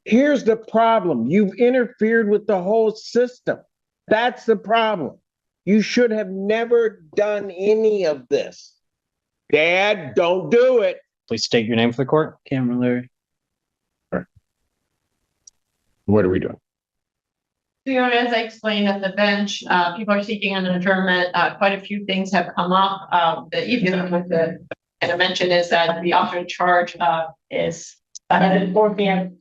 Here's the problem. You've interfered with the whole system. That's the problem. You should have never done any of this. Dad, don't do it. Please state your name for the court. Cameron Larry. What are we doing? Your Honor, as I explained at the bench, people are seeking an adjournment. Quite a few things have come up. The evening with the, and I mentioned is that the officer in charge is at 4 p.m.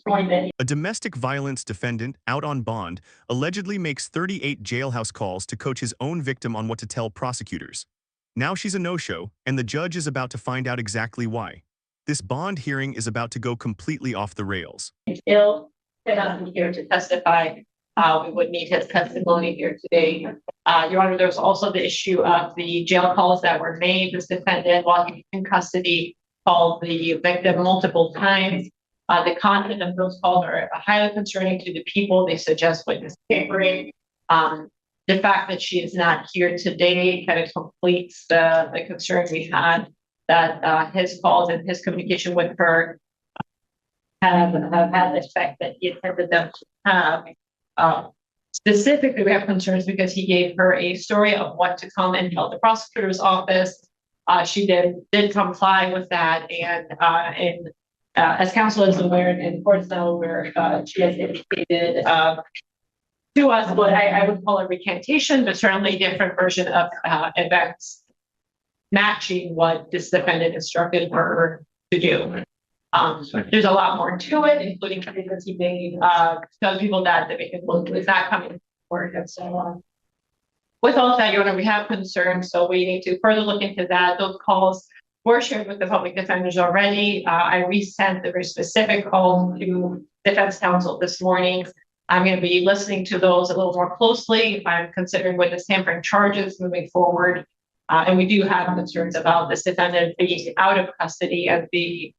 A domestic violence defendant out on bond allegedly makes 38 jailhouse calls to coach his own victim on what to tell prosecutors. Now she's a no-show, and the judge is about to find out exactly why. This bond hearing is about to go completely off the rails. Ill cannot be here to testify. We would need his testimony here today. Your Honor, there's also the issue of the jail calls that were made. This defendant, while he was in custody, called the victim multiple times. The content of those calls are highly concerning to the people. They suggest witness tampering. The fact that she is not here today kind of completes the concern we had that his calls and his communication with her have had the effect that he intended them to have. Specifically, we have concerns because he gave her a story of what to come and tell the prosecutor's office. She did comply with that, and as counsel is aware, and courts now aware, she has indicated to us what I would call a recantation, but certainly a different version of events matching what this defendant instructed her to do. There's a lot more to it, including statements he made, telling people that the victim was not coming to work and so on. With all that, Your Honor, we have concerns, so we need to further look into that. Those calls were shared with the public defenders already. I resent the very specific call to defense counsel this morning. I'm going to be listening to those a little more closely. I'm considering witness tampering charges moving forward. And we do have concerns about this defendant being out of custody and the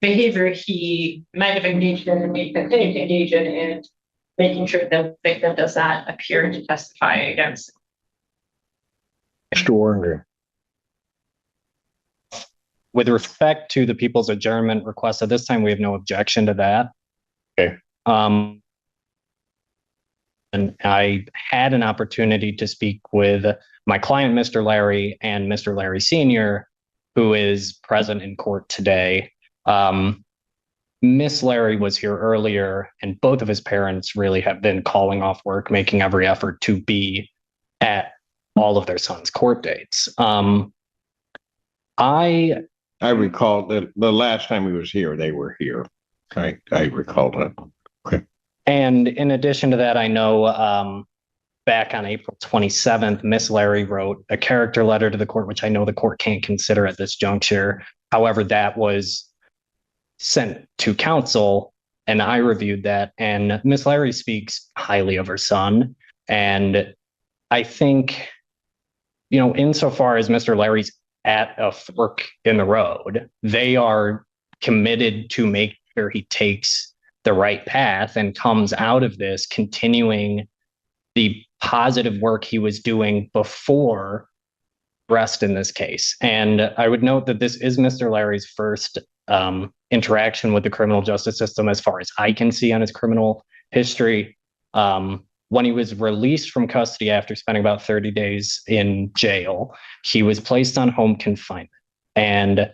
behavior he might have engaged in and may continue to engage in, and making sure the victim does not appear to testify against. Extraordinary. With respect to the people's adjournment request, at this time, we have no objection to that. Okay. And I had an opportunity to speak with my client, Mr. Larry, and Mr. Larry Sr., who is present in court today. Miss Larry was here earlier, and both of his parents really have been calling off work, making every effort to be at all of their sons' court dates. I recall that the last time he was here, they were here. I recall that. Okay. And in addition to that, I know back on April 27th, Miss Larry wrote a character letter to the court, which I know the court can't consider at this juncture. However, that was sent to counsel, and I reviewed that. And Miss Larry speaks highly of her son. And I think, you know, insofar as Mr. Larry's at a fork in the road, they are committed to make sure he takes the right path and comes out of this continuing the positive work he was doing before arrest in this case. And I would note that this is Mr. Larry's first interaction with the criminal justice system, as far as I can see on his criminal history. When he was released from custody after spending about 30 days in jail, he was placed on home confinement and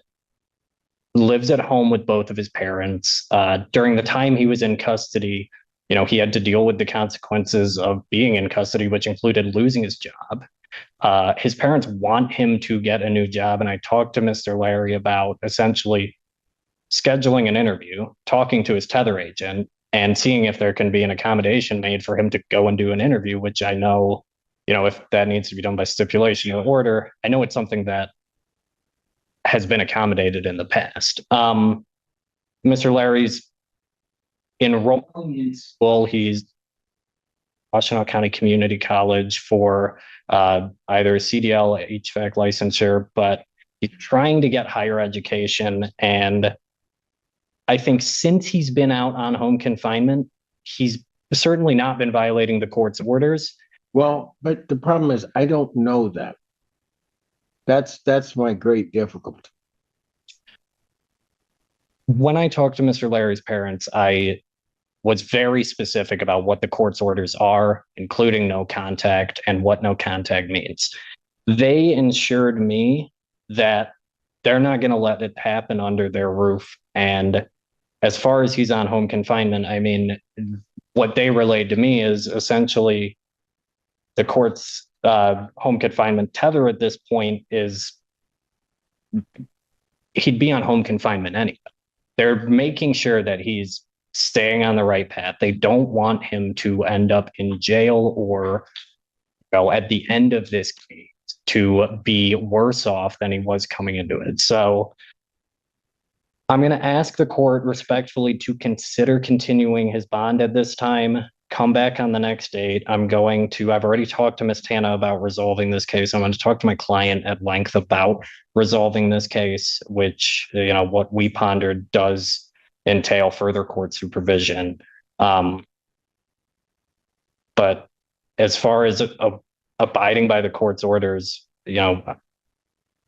lives at home with both of his parents. During the time he was in custody, you know, he had to deal with the consequences of being in custody, which included losing his job. His parents want him to get a new job, and I talked to Mr. Larry about essentially scheduling an interview, talking to his tether agent, and seeing if there can be an accommodation made for him to go and do an interview, which I know, you know, if that needs to be done by stipulation or order, I know it's something that has been accommodated in the past. Mr. Larry's enrolling in school. He's Washtenaw County Community College for either a CDL, HVAC licensure, but he's trying to get higher education. And I think since he's been out on home confinement, he's certainly not been violating the court's orders. Well, but the problem is, I don't know that. That's my great difficulty. When I talked to Mr. Larry's parents, I was very specific about what the court's orders are, including no contact and what no contact means. They ensured me that they're not going to let it happen under their roof. And as far as he's on home confinement, I mean, what they relayed to me is essentially the court's home confinement tether at this point is he'd be on home confinement anyway. They're making sure that he's staying on the right path. They don't want him to end up in jail or, you know, at the end of this case to be worse off than he was coming into it. So I'm going to ask the court respectfully to consider continuing his bond at this time. Come back on the next date. I've already talked to Ms. Tana about resolving this case. I'm going to talk to my client at length about resolving this case, which, you know, what we pondered does entail further court supervision. But as far as abiding by the court's orders, you know,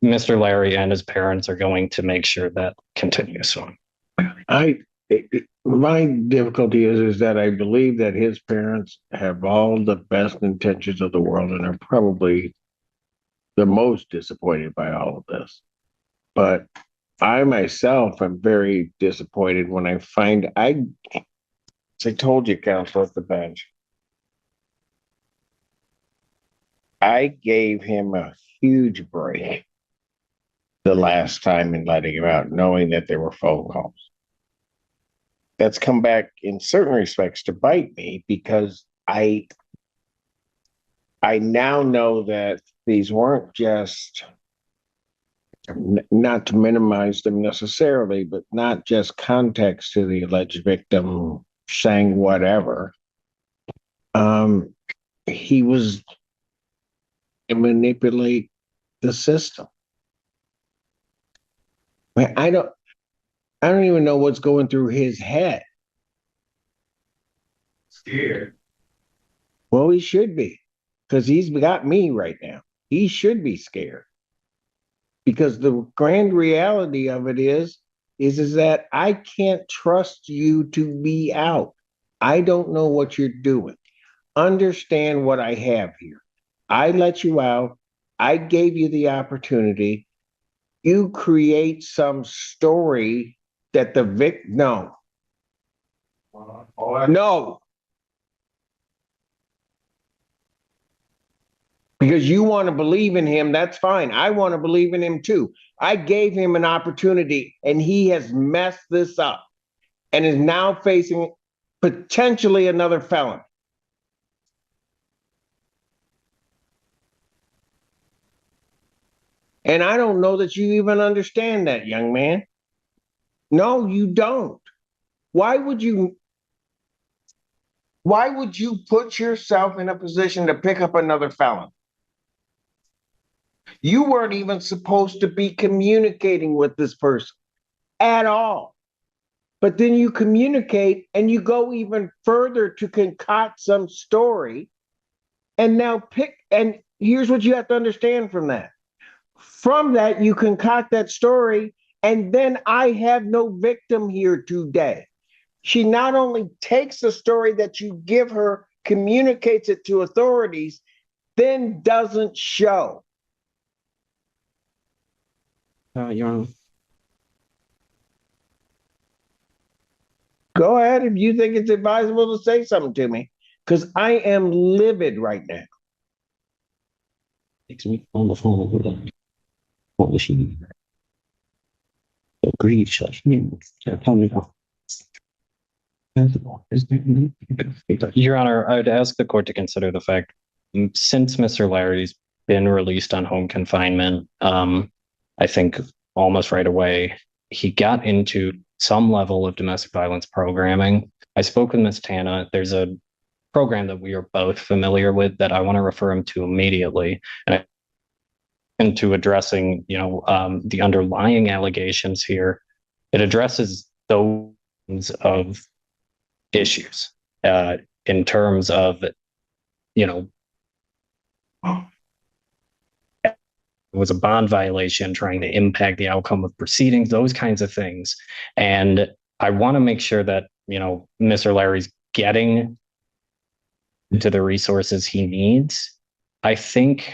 Mr. Larry and his parents are going to make sure that continues. So my difficulty is that I believe that his parents have all the best intentions of the world and are probably the most disappointed by all of this. But I myself am very disappointed when I find as I told you, counsel at the bench, I gave him a huge break the last time in letting him out, knowing that there were phone calls. That's come back in certain respects to bite me because I now know that these weren't just, not to minimize them necessarily, but not just context to the alleged victim saying whatever. He was to manipulate the system. I don't even know what's going through his head. Scared. Well, he should be, because he's got me right now. He should be scared. Because the grand reality of it is that I can't trust you to be out. I don't know what you're doing. Understand what I have here. I let you out. I gave you the opportunity. You create some story that the victim, no. No. Because you want to believe in him, that's fine. I want to believe in him too. I gave him an opportunity and he has messed this up and is now facing potentially another felon. And I don't know that you even understand that, young man. No, you don't. Why would you put yourself in a position to pick up another felon? You weren't even supposed to be communicating with this person at all. But then you communicate and you go even further to concoct some story and now and here's what you have to understand from that. From that, you concoct that story, and then I have no victim here today. She not only takes the story that you give her, communicates it to authorities, then doesn't show. Your Honor. Go ahead if you think it's advisable to say something to me, because I am livid right now. Takes me on the phone with her. What was she? Agreed. Tell me now. Your Honor, I would ask the court to consider the fact, since Mr. Larry's been released on home confinement, I think almost right away, he got into some level of domestic violence programming. I spoke with Ms. Tana. There's a program that we are both familiar with that I want to refer him to immediately. And into addressing, the underlying allegations here, it addresses those of issues in terms of, it was a bond violation trying to impact the outcome of proceedings, those kinds of things. And I want to make sure that Mr. Larry's getting to the resources he needs. I think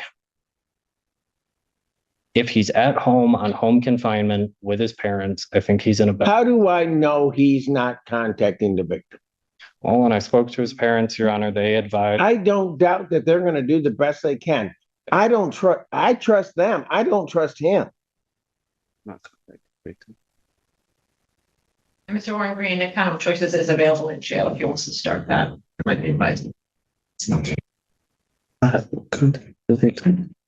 if he's at home on home confinement with his parents, I think he's in a better. How do I know he's not contacting the victim? Well, when I spoke to his parents, Your Honor, they advised. I don't doubt that they're going to do the best they can. I trust them. I don't trust him. Mr. Warren Green, the kind of choices is available in jail if he wants to start that. Might be advised.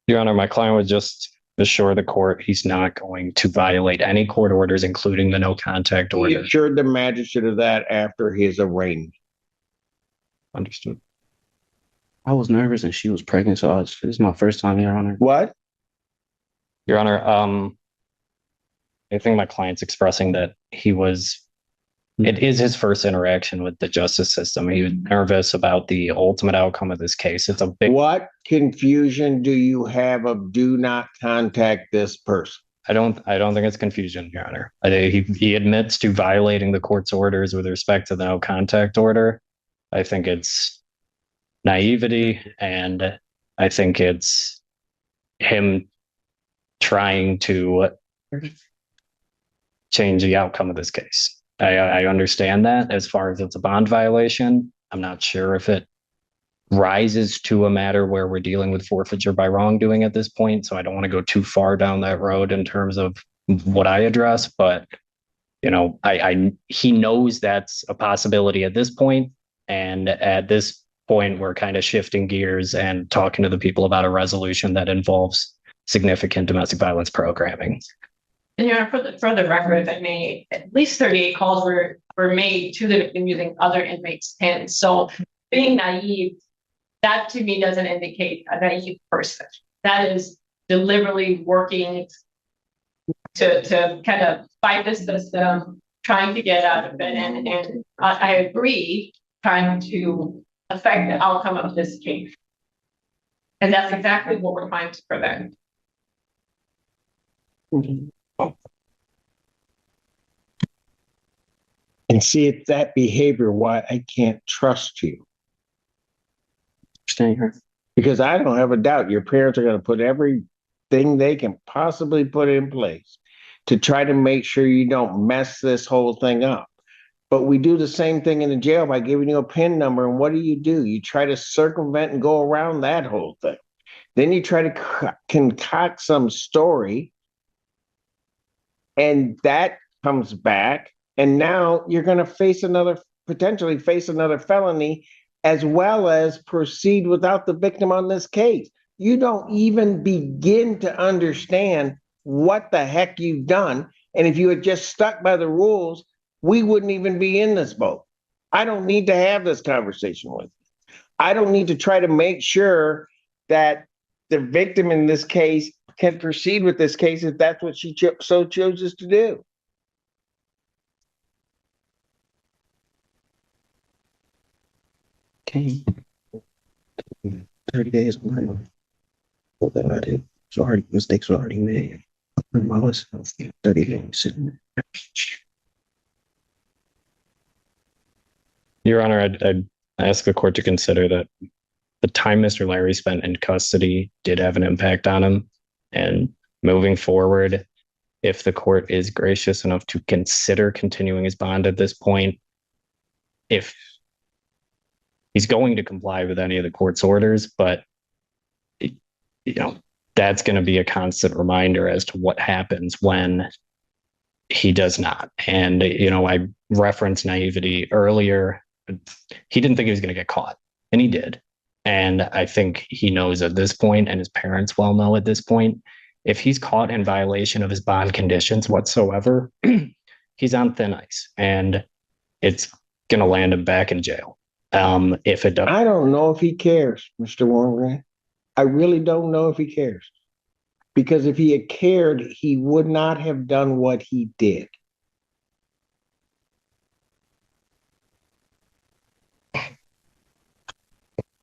Your Honor, my client would just assure the court he's not going to violate any court orders, including the no contact He order. assured the magistrate of that after his arraignment. Understood. I was nervous and she was pregnant, so this is my first time, Your Honor. What? Your Honor, I think my client's expressing that it is his first interaction with the justice system. He was nervous about the ultimate outcome of this case. It's a big. What confusion do you have of do not contact this person? I don't think it's confusion, Your Honor. He admits to violating the court's orders with respect to the no contact order. I think it's naivety, and I think it's him trying to change the outcome of this case. I understand that as far as it's a bond violation. I'm not sure if it rises to a matter where we're dealing with forfeiture by wrongdoing at this point. So I don't want to go too far down that road in terms of what I address, but he knows that's a possibility at this point. And at this point, we're kind of shifting gears and talking to the people about a resolution that involves significant domestic violence programming. And for the record, if I may, at least 38 calls were made to the victim using other inmates' pins. So being naive, that to me doesn't indicate a naive person. That is deliberately working to kind of fight the system, trying to get out of it. And I agree, trying to affect the outcome of this case. And that's exactly what we're trying to prevent. And see, it's that behavior why I can't trust you. Staying here. Because I don't have a doubt your parents are going to put everything they can possibly put in place to try to make sure you don't mess this whole thing up. But we do the same thing in the jail by giving you a PIN number. And what do? You try to circumvent and go around that whole thing. Then you try to concoct some story, and that comes back. And now you're going to potentially face another felony, as well as proceed without the victim on this case. You don't even begin to understand what the heck you've done. And if you had just stuck by the rules, we wouldn't even be in this boat. I don't need to have this conversation with you. I don't need to try to make sure that the victim in this case can proceed with this case if that's what she so chooses to do. Okay. 30 days. What that I did. Mistakes were already made. I was 30 days sitting there. Your Honor, I'd ask the court to consider that the time Mr. Larry spent in custody did have an impact on him. And moving forward, if the court is gracious enough to consider continuing his bond at this point, if he's going to comply with any of the court's orders, but that's going to be a constant reminder as to what happens when he does not. And I referenced naivety earlier. He didn't think he was going to get caught, and he did. And I think he knows at this point, and his parents well know at this point, if he's caught in violation of his bond conditions whatsoever, he's on thin ice, and it's going to land him back in jail. If it does, I don't know if he cares, Mr. Warren. I really don't know if he cares. Because if he had cared, he would not have done what he did.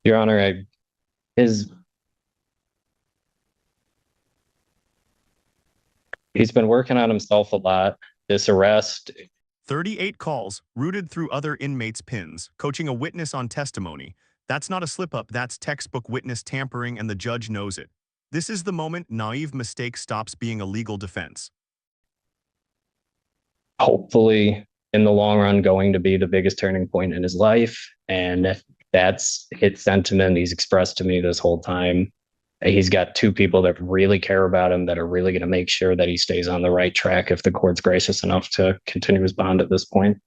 Your Honor, he's been working on himself a lot. This arrest 38 calls, routed through other inmates' pins, coaching a witness on testimony. That's not a slip-up, that's textbook witness tampering, and the judge knows it. This is the moment naive mistake stops being a legal defense. Hopefully, in the long run, going to be the biggest turning point in his life. And that's his sentiment he's expressed to me this whole time. He's got two people that really care about him, that are really going to make sure that he stays on the right track if the court's gracious enough to continue his bond at this point.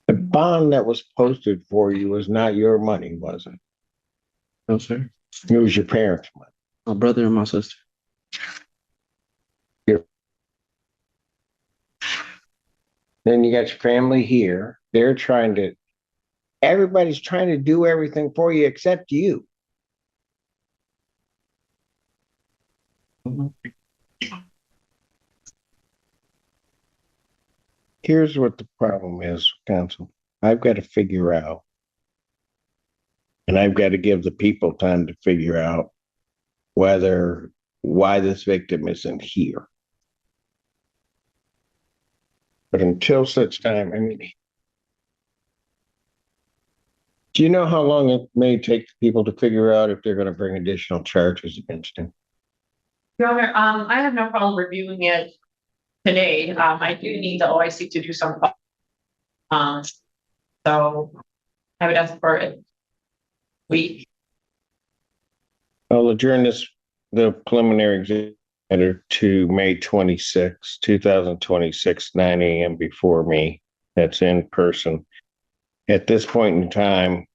The bond that was posted for you was not your money, was it? No, sir. It was your parents' money. My brother and my sister. Then you got your family here. Everybody's trying to do everything for you except you. Here's what the problem is, counsel. I've got to figure out, and I've got to give the people time to figure out why this victim isn't here. But until such time, do you know how long it may take people to figure out if they're going to bring additional charges against him? Your Honor, I have no problem reviewing it today. I do need the OIC to do some. So I would ask for it. I'll adjourn the preliminary exam matter to May 26, 2026, 9 a.m. before me. That's in person. At this point in time,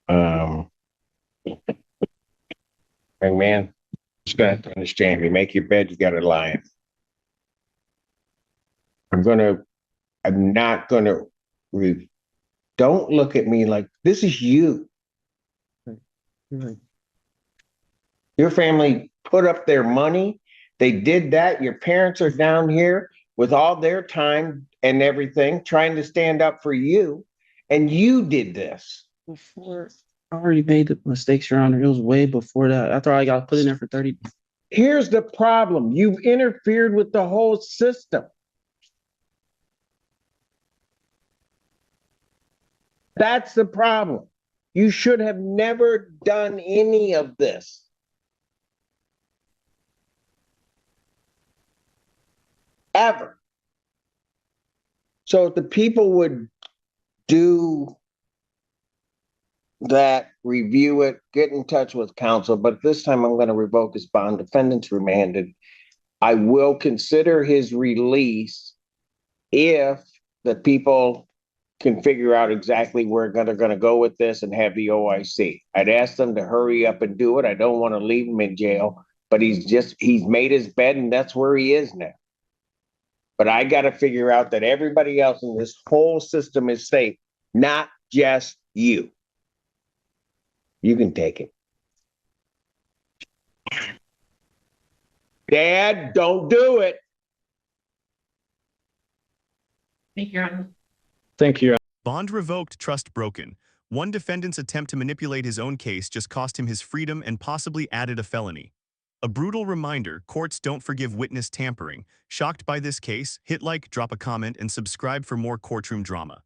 young man, you got to understand, you make your bed, you got to lie in. I'm not gonna don't look at me like this is you. Right. Your family put up their money. They did that. Your parents are down here with all their time and everything, trying to stand up for you. And you did this. Before I already made the mistakes, Your Honor. It was way before that. After I got put in there for 30. Here's the problem. You've interfered with the whole system. That's the problem. You should have never done any of this. Ever. So if the people would do that, review it, get in touch with counsel, but this time I'm going to revoke his bond. Defendant's remanded. I will consider his release if the people can figure out exactly where they're going to go with this and have the OIC. I'd ask them to hurry up and do it. I don't want to leave him in jail, but he's made his bed and that's where he is now. But I got to figure out that everybody else in this whole system is safe, not just you. You can take it. Dad, don't do it. Thank you, Your Honor. Thank you. Bond revoked, trust broken. One defendant's attempt to manipulate his own case just cost him his freedom and possibly added a felony. A brutal reminder, courts don't forgive witness tampering. Shocked by this case? Hit like, drop a comment, and subscribe for more courtroom drama.